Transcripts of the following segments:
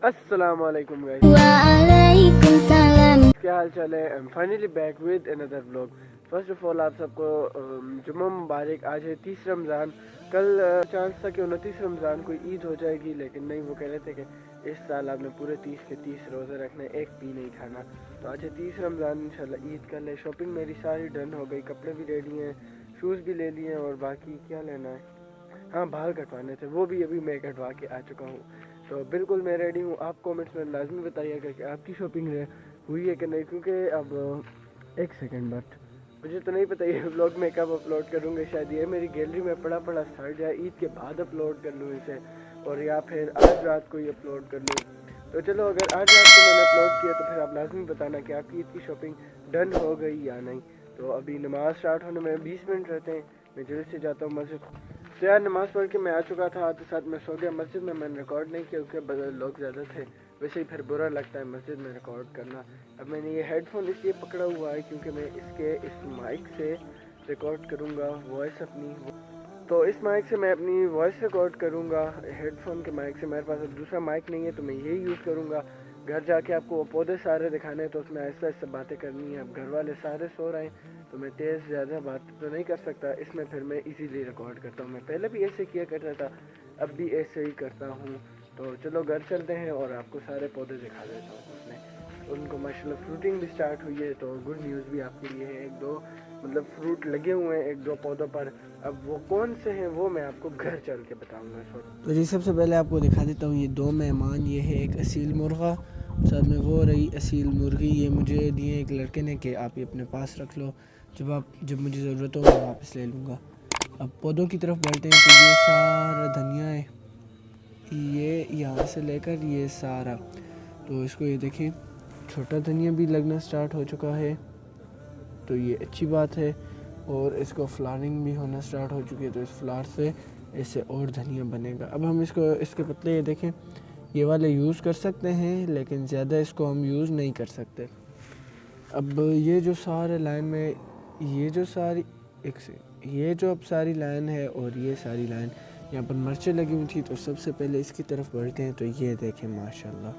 अस्सलाम वालेकुम गाइस, वालेकुम सलाम। क्या हाल चाल है? I am finally back with another vlog. First of all आप सबको जुम्मा मुबारक। आज है 30 रमज़ान। कल चांस था कि 29 रमज़ान को ईद हो जाएगी, लेकिन नहीं, वो कह रहे थे कि इस साल आपने पूरे 30 के 30 रोज़े रखने, एक भी नहीं खाना। तो आज है 30 रमज़ान, इंशाल्लाह ईद कल है। शॉपिंग मेरी सारी डन हो गई, कपड़े भी रेडी हैं, शूज़ भी ले लिए हैं, और बाकी क्या लेना है, हाँ बाल कटवाने थे, वो भी अभी मैं कटवा के आ चुका हूँ। तो बिल्कुल मैं रेडी हूँ। आप कमेंट्स में लाजमी बताइएगा कि आपकी शॉपिंग हुई है कि नहीं, क्योंकि अब एक सेकंड, बट मुझे तो नहीं पता ये व्लॉग मैं कब अपलोड करूँगा। शायद ये मेरी गैलरी में पड़ा पड़ा सड़ जाए, ईद के बाद अपलोड कर लूँ इसे, और या फिर आज रात को ही अपलोड कर लूँ। तो चलो, अगर आज रात को मैंने अपलोड किया तो फिर आप लाजमी बताना कि आपकी ईद की शॉपिंग डन हो गई या नहीं। तो अभी नमाज़ स्टार्ट होने में 20 मिनट रहते हैं, मैं जल्दी से जाता हूँ मस्जिद। तो यार नमाज़ पढ़ के मैं आ चुका था, तो साथ में सो गया। मस्जिद में मैंने रिकॉर्ड नहीं किया क्योंकि लोग ज़्यादा थे, वैसे ही फिर बुरा लगता है मस्जिद में रिकॉर्ड करना। अब मैंने ये हेडफोन इसलिए पकड़ा हुआ है क्योंकि मैं इस माइक से रिकॉर्ड करूँगा वॉइस अपनी। तो इस माइक से मैं अपनी वॉइस रिकॉर्ड करूँगा, हेडफोन के माइक से। मेरे पास अब दूसरा माइक नहीं है, तो मैं यही यूज़ करूँगा। घर जाके आपको वो पौधे सारे दिखाने हैं, तो उसमें आहिस्ता आहिस्ता बातें करनी है। अब घर वाले सारे सो रहे हैं, तो मैं तेज़ ज़्यादा बात तो नहीं कर सकता इसमें, फिर मैं इजीली रिकॉर्ड करता हूँ। मैं पहले भी ऐसे किया करता था, अब भी ऐसे ही करता हूँ। तो चलो घर चलते हैं और आपको सारे पौधे दिखा देता हूँ। उसमें उनको माशाल्लाह फ्रूटिंग भी स्टार्ट हुई है, तो गुड न्यूज़ भी आपके लिए है। एक दो मतलब फ्रूट लगे हुए हैं एक दो पौधों पर। अब वो कौन से हैं वो मैं आपको घर चल के बताऊँगा। तो जी सबसे पहले आपको दिखा देता हूँ ये दो मेहमान। ये है एक असील मुर्गा, साथ में वो रही असील मुर्गी। ये मुझे दिए एक लड़के ने कि आप ये अपने पास रख लो, जब मुझे ज़रूरत हो मैं वापस ले लूँगा। अब पौधों की तरफ बढ़ते हैं। तो ये सारा धनिया है, ये यहाँ से लेकर ये सारा, तो इसको ये देखें, छोटा धनिया भी लगना स्टार्ट हो चुका है, तो ये अच्छी बात है। और इसको फ्लावरिंग भी होना स्टार्ट हो चुकी है, तो इस फ्लावर से इससे और धनिया बनेगा। अब हम इसके पत्ते ये देखें, ये वाले यूज़ कर सकते हैं, लेकिन ज़्यादा इसको हम यूज़ नहीं कर सकते। अब ये जो सारे लाइन में ये जो सारी ये जो अब सारी लाइन है और ये सारी लाइन यहाँ पर मिर्चें लगी हुई थी, तो सबसे पहले इसकी तरफ बढ़ते हैं। तो ये देखें माशाल्लाह,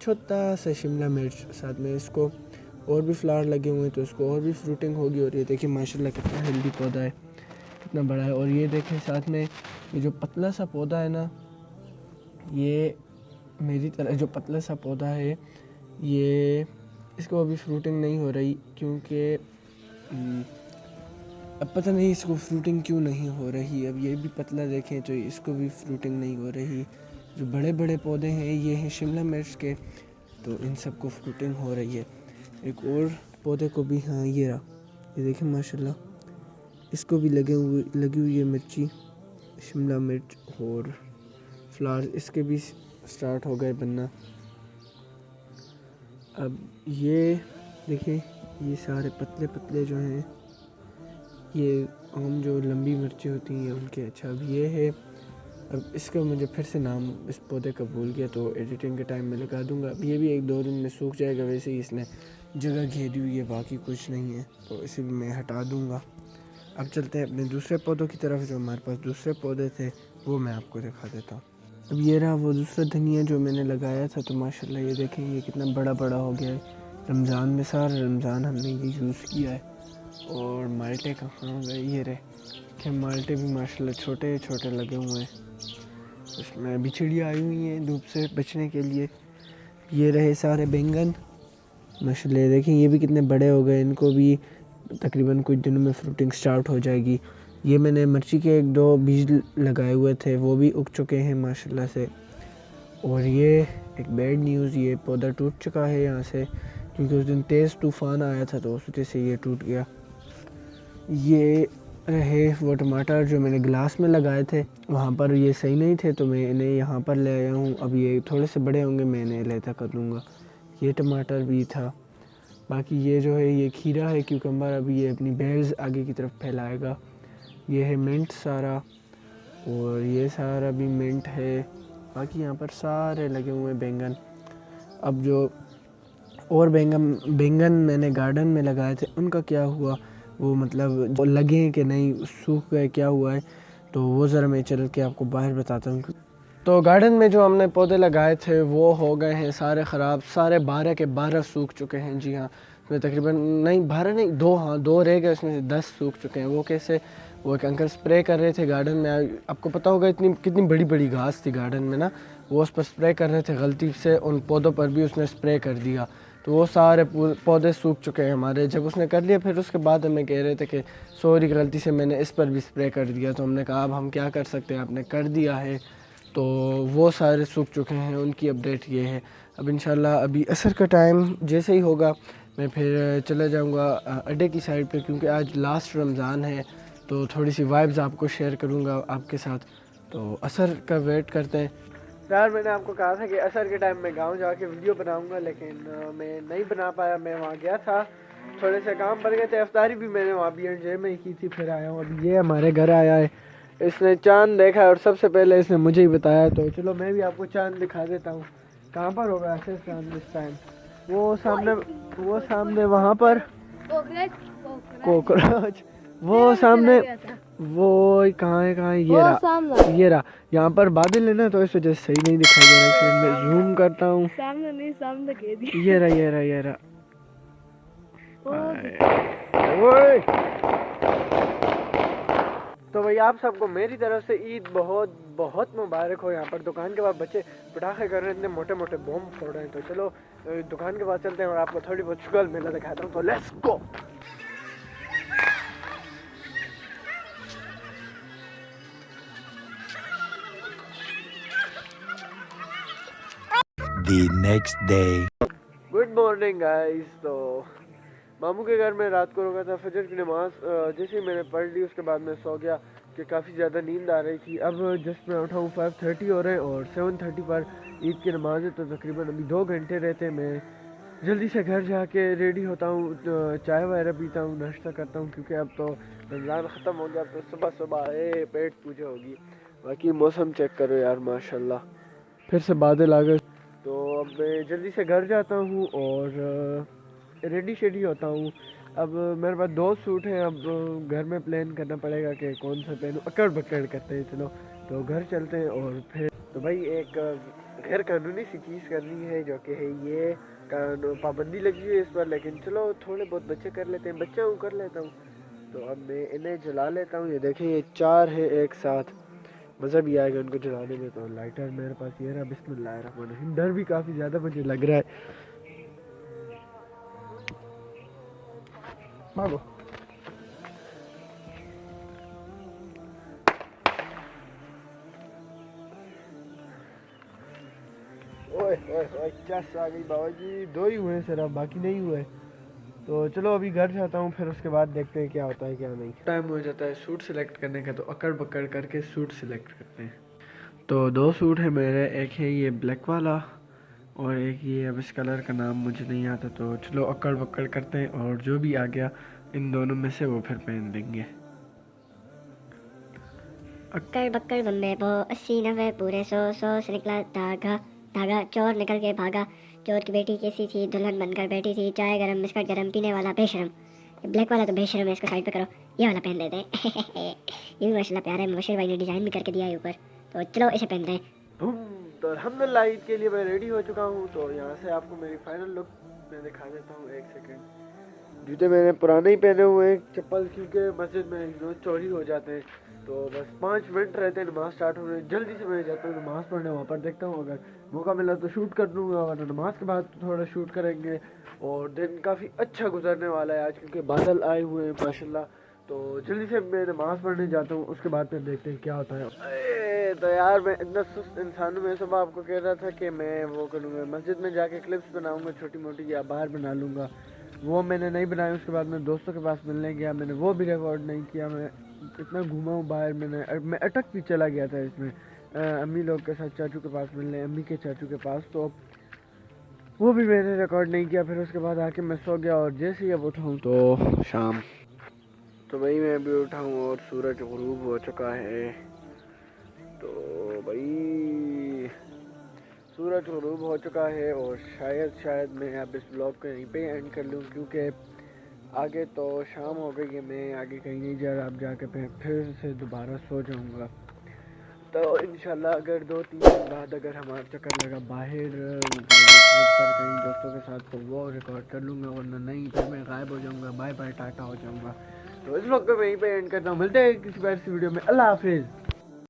छोटा सा शिमला मिर्च, साथ में इसको और भी फ्लावर लगे हुए हैं, तो इसको और भी फ्रूटिंग होगी। और ये देखिए माशाल्लाह कितना हेल्दी पौधा है, कितना बड़ा है। और ये देखें साथ में ये जो पतला सा पौधा है ना, ये मेरी तरह जो पतला सा पौधा है, ये इसको अभी फ्रूटिंग नहीं हो रही, क्योंकि अब पता नहीं इसको फ्रूटिंग क्यों नहीं हो रही। अब ये भी पतला देखें तो इसको भी फ्रूटिंग नहीं हो रही। जो बड़े बड़े पौधे हैं ये हैं शिमला मिर्च के, तो इन सब को फ्रूटिंग हो रही है। एक और पौधे को भी, हाँ ये रहा, ये देखें माशाल्लाह, इसको भी लगी हुई है मिर्ची, शिमला मिर्च, और फ्लावर इसके भी स्टार्ट हो गए बनना। अब ये देखें, ये सारे पतले पतले जो हैं, ये आम जो लंबी मिर्ची होती हैं उनके। अच्छा अब ये है, अब इसका मुझे फिर से नाम इस पौधे का भूल गया, तो एडिटिंग के टाइम में लगा दूंगा। अब ये भी एक दो दिन में सूख जाएगा, वैसे ही इसने जगह घेरी हुई है, बाकी कुछ नहीं है, तो इसे भी मैं हटा दूंगा। अब चलते हैं अपने दूसरे पौधों की तरफ। जो हमारे पास दूसरे पौधे थे वो मैं आपको दिखा देता हूँ। अब ये रहा वो दूसरा धनिया जो मैंने लगाया था, तो माशाल्लाह ये देखें ये कितना बड़ा बड़ा हो गया है। रमज़ान में सारा रमज़ान हमने ये यूज़ किया है। और माल्टे कहाँ गए, ये रहे कि माल्टे भी माशाल्लाह छोटे छोटे लगे हुए हैं। इसमें अभी चिड़िया आई हुई हैं धूप से बचने के लिए। ये रहे सारे बैंगन माशाल्लाह, देखें ये भी कितने बड़े हो गए, इनको भी तकरीबन कुछ दिनों में फ्रूटिंग स्टार्ट हो जाएगी। ये मैंने मिर्ची के एक दो बीज लगाए हुए थे, वो भी उग चुके हैं माशाल्लाह से। और ये एक बैड न्यूज़, ये पौधा टूट चुका है यहाँ से, क्योंकि उस दिन तेज़ तूफ़ान आया था, तो उस वजह से ये टूट गया। ये रहे वो टमाटर जो मैंने गिलास में लगाए थे, वहाँ पर ये सही नहीं थे, तो मैं इन्हें यहाँ पर ले आया हूँ। अब ये थोड़े से बड़े होंगे, मैं इन्हें लेता कर लूँगा। ये टमाटर भी था। बाकी ये जो है ये खीरा है, क्यूकम्बर, अभी ये अपनी बेल्स आगे की तरफ फैलाएगा। ये है मिंट सारा, और ये सारा भी मिंट है। बाकी यहाँ पर सारे लगे हुए हैं बैंगन। अब जो और बैंगन मैंने गार्डन में लगाए थे, उनका क्या हुआ, वो मतलब जो लगे कि नहीं, सूख गए, क्या हुआ है, तो वो ज़रा मैं चल के आपको बाहर बताता हूँ। तो गार्डन में जो हमने पौधे लगाए थे वो हो गए हैं सारे ख़राब, सारे 12 के 12 सूख चुके हैं। जी हाँ, उसमें तकरीबन नहीं 12 नहीं 2, हाँ 2 रह गए, उसमें से 10 सूख चुके हैं। वो कैसे? वो एक अंकल स्प्रे कर रहे थे गार्डन में, आपको पता होगा इतनी कितनी बड़ी बड़ी घास थी गार्डन में ना, वो उस पर स्प्रे कर रहे थे, गलती से उन पौधों पर भी उसने स्प्रे कर दिया, तो वो सारे पौधे सूख चुके हैं हमारे। जब उसने कर लिया फिर उसके बाद हमें कह रहे थे कि सॉरी गलती से मैंने इस पर भी स्प्रे कर दिया, तो हमने कहा अब हम क्या कर सकते हैं, आपने कर दिया है। तो वो सारे सूख चुके हैं, उनकी अपडेट ये है। अब इंशाल्लाह अभी असर का टाइम जैसे ही होगा मैं फिर चला जाऊंगा अड्डे की साइड पे, क्योंकि आज लास्ट रमज़ान है, तो थोड़ी सी वाइब्स आपको शेयर करूंगा आपके साथ। तो असर का वेट करते हैं। यार मैंने आपको कहा था कि असर के टाइम में गांव जाके वीडियो बनाऊंगा, लेकिन मैं नहीं बना पाया। मैं वहाँ गया था, थोड़े से काम पड़ गए थे। अफ्तारी भी मैंने वहाँ BNJ में ही की थी, फिर आया हूँ। अभी ये हमारे घर आया है, इसने चांद देखा है और सबसे पहले इसने मुझे ही बताया। तो चलो मैं भी आपको चांद दिखा देता हूँ। कहाँ पर होगा ऐसे चांद इस टाइम? वो सामने वहाँ पर कॉकरोच, वो सामने, वो कहाँ है? ये रहा। यहाँ पर बादल है ना, तो इस वजह से सही नहीं दिखाई दे रहा है। मैं जूम करता हूँ, सामने नहीं, सामने कह दिया। ये रहा। ओए। तो भाई आप सबको मेरी तरफ से ईद बहुत बहुत मुबारक हो। यहाँ पर दुकान के बाद बच्चे पटाखे कर रहे हैं, इतने मोटे मोटे बम फोड़ रहे हैं। तो चलो दुकान के पास चलते हैं और आपको थोड़ी बहुत शुगर मेला दिखाता हूँ। तो let's go. The next day. Good morning guys. तो मामू के घर में रात को रुका था, फजर की नमाज जैसे ही मैंने पढ़ ली उसके बाद मैं सो गया कि काफ़ी ज़्यादा नींद आ रही थी। अब जस्ट मैं उठा हूँ 5:30 हो रहे हैं और 7:30 पर ईद की नमाज है, तो तकरीबन अभी 2 घंटे रहते हैं। मैं जल्दी से घर जाके रेडी होता हूँ, चाय वगैरह पीता हूँ, नाश्ता करता हूँ, क्योंकि अब तो रमज़ान ख़त्म हो गया। तो सुबह सुबह पेट पूजा होगी। बाकी मौसम चेक करो यार, माशाल्लाह फिर से बादल आ गए। तो अब मैं जल्दी से घर जाता हूँ और रेडी शेडी होता हूँ। अब मेरे पास 2 सूट हैं, अब घर में प्लान करना पड़ेगा कि कौन सा पहनूँ। अकड़ बकड़ करते हैं, चलो तो घर चलते हैं। और फिर तो भाई एक गैर कानूनी सी चीज़ करनी है, जो कि है ये पाबंदी लगी हुई है इस पर, लेकिन चलो थोड़े बहुत बच्चे कर लेते हैं, बच्चा हूँ कर लेता हूँ। तो अब मैं इन्हें जला लेता हूँ। ये देखें, ये 4 है एक साथ, मज़ा भी आएगा उनको जलाने में। तो लाइटर मेरे पास ये रहा, बिस्मिल्लाहिर्रहमानिर्रहीम। डर भी काफ़ी ज़्यादा मुझे लग रहा है। भागो। ओए चस आ गई बाबा जी। 2 ही हुए सिर्फ, बाकी नहीं हुए। तो चलो अभी घर जाता हूँ, फिर उसके बाद देखते हैं क्या होता है क्या नहीं। टाइम हो जाता है सूट सिलेक्ट करने का, तो अकड़ बकड़ करके सूट सिलेक्ट करते हैं। तो 2 सूट है मेरे, एक है ये ब्लैक वाला और एक ये, अब इस कलर का नाम मुझे नहीं आता। तो चलो अकड़ बकड़ करते हैं और जो भी आ गया इन दोनों में से वो फिर पहन लेंगे। अक्कड़ बक्कड़ बम्बे बो 80-90 पूरे 100 से निकला धागा धागा, चोर निकल के भागा। चोर की बेटी कैसी थी, दुल्हन बनकर बैठी थी, चाय गरम बिस्कुट गरम, पीने वाला बेशरम। ब्लैक वाला तो बेशरम है, इसको साइड पे करो, ये वाला पहन देते हैं। ये भी माशाल्लाह प्यारा है, मुबशिर भाई ने डिज़ाइन भी करके दिया है ऊपर। तो चलो इसे पहनते हैं। तो अल्हम्दुलिल्लाह ईद के लिए मैं रेडी हो चुका हूँ। तो यहाँ से आपको मेरी फाइनल लुक मैं दिखा देता हूँ, एक सेकंड। जूते मैंने पुराने ही पहने हुए हैं, चप्पल क्योंकि मस्जिद में रोज़ चोरी हो जाते हैं। तो बस 5 मिनट रहते हैं नमाज़ स्टार्ट होने, जल्दी से मैं जाता हूँ नमाज़ पढ़ने। वहाँ पर देखता हूँ, अगर मौका मिला तो शूट कर दूँगा, वरना नमाज के बाद थोड़ा शूट करेंगे। और दिन काफ़ी अच्छा गुजरने वाला है आज, क्योंकि बादल आए हुए हैं माशाल्लाह। तो जल्दी से मैं नमाज़ पढ़ने जाता हूँ, उसके बाद फिर देखते हैं क्या होता है। तो यार मैं इतना सुस्त इंसान हूँ। मैं सुबह आपको कह रहा था कि मैं वो करूँगा, मस्जिद में जाके क्लिप्स बनाऊँगा छोटी मोटी, या बाहर बना लूँगा। वो मैंने नहीं बनाया। उसके बाद मैं दोस्तों के पास मिलने गया, मैंने वो भी रिकॉर्ड नहीं किया। मैं इतना घूमा हूँ बाहर, मैं अटक भी चला गया था इसमें अम्मी लोग के साथ, चाचू के पास मिलने, अम्मी के चाचू के पास। तो वो भी मैंने रिकॉर्ड नहीं किया। फिर उसके बाद आके मैं सो गया और जैसे ही अब उठाऊँ तो शाम। तो भाई मैं अभी उठा हूँ और सूरज गुरूब हो चुका है। तो भाई सूरज गुरूब हो चुका है और शायद मैं अब इस ब्लॉग को यहीं पे एंड कर लूँ, क्योंकि आगे तो शाम हो गई है, मैं आगे कहीं नहीं जा रहा। अब जाके फिर से दोबारा सो जाऊँगा। तो इंशाल्लाह अगर 2-3 दिन बाद अगर हमारा चक्कर लगा बाहर पर कहीं दोस्तों के साथ तो वो रिकॉर्ड कर लूँगा, वरना नहीं फिर मैं गायब हो जाऊँगा, बाय बाय टाटा हो जाऊँगा। तो इस वक्त मैं यहीं पे एंड करता हूँ, मिलते हैं किसी बार इस वीडियो में। अल्लाह हाफिज़।